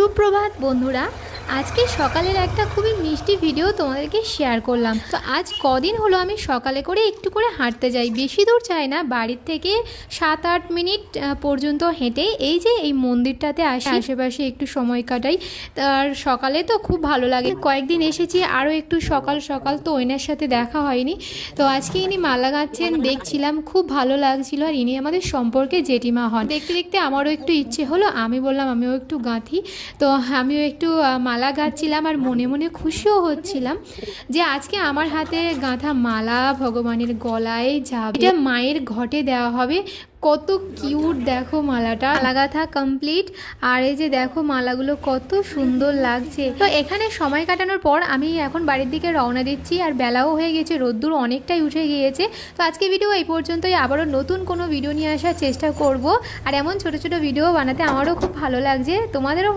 সুপ্রভাত বন্ধুরা, আজকে সকালের একটা খুবই মিষ্টি ভিডিও তোমাদেরকে শেয়ার করলাম। তো আজ কদিন হলো আমি সকালে করে একটু করে হাঁটতে যাই, বেশি দূর চাই না, বাড়ির থেকে 7-8 মিনিট পর্যন্ত হেঁটে এই যে এই মন্দিরটাতে আসি, আশেপাশে একটু সময় কাটাই। তার সকালে তো খুব ভালো লাগে। কয়েকদিন এসেছি আরও একটু সকাল সকাল, তো ওনার সাথে দেখা হয়নি। তো আজকে ইনি মালা গাঁথছেন দেখছিলাম, খুব ভালো লাগছিল। আর ইনি আমাদের সম্পর্কে জেঠিমা হন। দেখতে দেখতে আমারও একটু ইচ্ছে হলো, আমি বললাম আমিও একটু গাঁথি। তো আমিও একটু মালা গাঁথছিলাম আর মনে মনে খুশিও হচ্ছিলাম যে আজকে আমার হাতে গাঁথা মালা ভগবানের গলায় যাবে, এটা মায়ের ঘটে দেওয়া হবে। কত কিউট দেখো মালাটা, মালা গাঁথা কমপ্লিট। আর এই যে দেখো মালাগুলো কত সুন্দর লাগছে। তো এখানে সময় কাটানোর পর আমি এখন বাড়ির দিকে রওনা দিচ্ছি। আর বেলাও হয়ে গেছে, রোদ্দুর অনেকটাই উঠে গিয়েছে। তো আজকে ভিডিও এই পর্যন্তই, আবারও নতুন কোনো ভিডিও নিয়ে আসার চেষ্টা করব। আর এমন ছোট ছোট ভিডিও বানাতে আমারও খুব ভালো লাগছে, তোমাদেরও